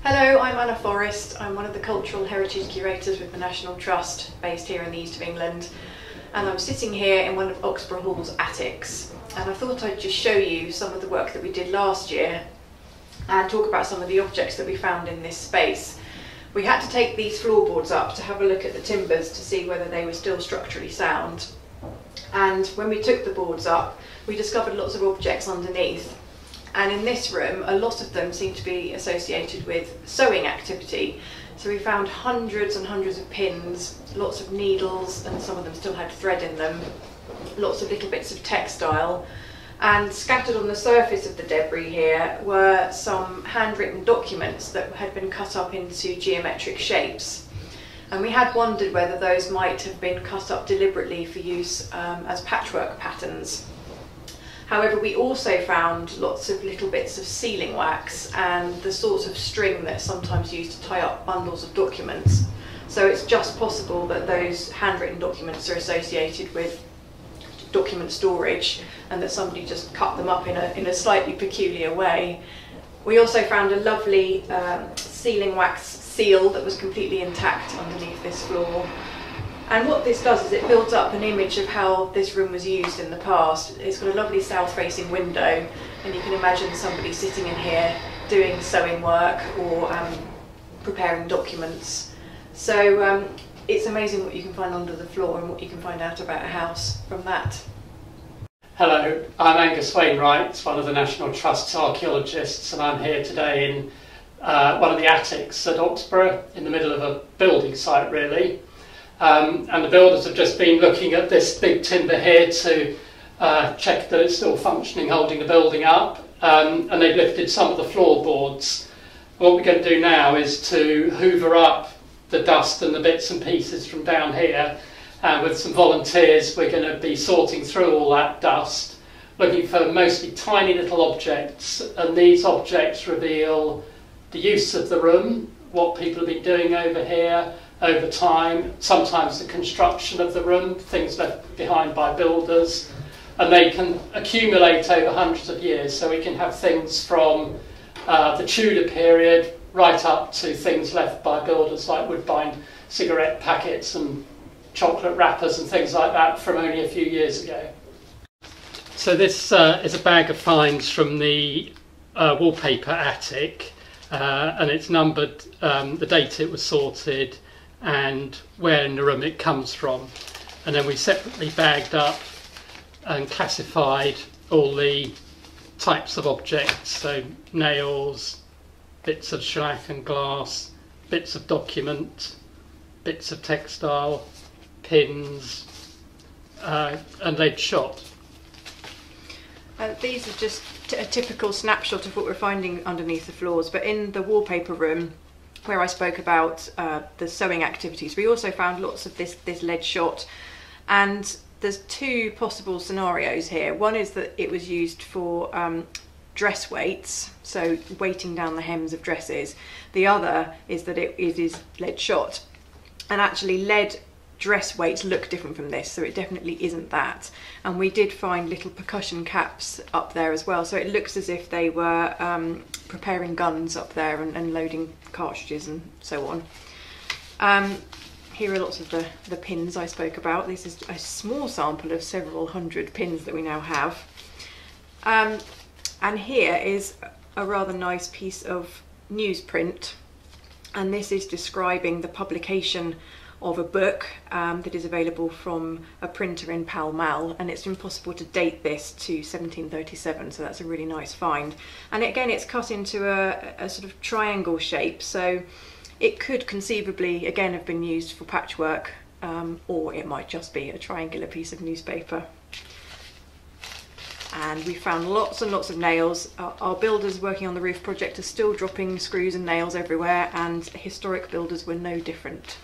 Hello, I'm Anna Forrest. I'm one of the Cultural Heritage Curators with the National Trust based here in the east of England, and I'm sitting here in one of Oxburgh Hall's attics, and I thought I'd just show you some of the work that we did last year and talk about some of the objects that we found in this space. We had to take these floorboards up to have a look at the timbers to see whether they were still structurally sound, and when we took the boards up we discovered lots of objects underneath. And in this room, a lot of them seem to be associated with sewing activity. So we found hundreds and hundreds of pins, lots of needles, and some of them still had thread in them, lots of little bits of textile. And scattered on the surface of the debris here were some handwritten documents that had been cut up into geometric shapes. And we had wondered whether those might have been cut up deliberately for use as patchwork patterns. However, we also found lots of little bits of sealing wax and the sort of string that's sometimes used to tie up bundles of documents. So it's just possible that those handwritten documents are associated with document storage and that somebody just cut them up in a slightly peculiar way. We also found a lovely sealing wax seal that was completely intact underneath this floor. And what this does is it builds up an image of how this room was used in the past. It's got a lovely south-facing window, and you can imagine somebody sitting in here doing sewing work or preparing documents. So it's amazing what you can find under the floor and what you can find out about a house from that. Hello, I'm Angus Wainwright, one of the National Trust Archaeologists, and I'm here today in one of the attics at Oxburgh, in the middle of a building site really. And the builders have just been looking at this big timber here to check that it's still functioning, holding the building up, and they've lifted some of the floorboards. What we're going to do now is to hoover up the dust and the bits and pieces from down here, and with some volunteers we're going to be sorting through all that dust, looking for mostly tiny little objects, and these objects reveal the use of the room, what people have been doing over here over time, sometimes the construction of the room, things left behind by builders, and they can accumulate over hundreds of years. So we can have things from the Tudor period right up to things left by builders like woodbine cigarette packets and chocolate wrappers and things like that from only a few years ago. So this is a bag of finds from the wallpaper attic, and it's numbered, the date it was sorted and where in the room it comes from, and then we separately bagged up and classified all the types of objects, so nails, bits of shellac and glass, bits of document, bits of textile, pins, and lead shot. These are just a typical snapshot of what we're finding underneath the floors, but in the wallpaper room where I spoke about the sewing activities, we also found lots of this lead shot, and there's two possible scenarios here. One is that it was used for dress weights, so weighting down the hems of dresses. The other is that it is lead shot, and actually lead dress weights look different from this, so it definitely isn't that. And we did find little percussion caps up there as well, so it looks as if they were preparing guns up there and loading cartridges and so on. Here are lots of the pins I spoke about. This is a small sample of several hundred pins that we now have. And here is a rather nice piece of newsprint, and this is describing the publication of a book that is available from a printer in Pall Mall, and it's impossible to date this to 1737, so that's a really nice find. And again, it's cut into a sort of triangle shape, so it could conceivably again have been used for patchwork, or it might just be a triangular piece of newspaper. And we found lots and lots of nails. Our builders working on the roof project are still dropping screws and nails everywhere, and historic builders were no different.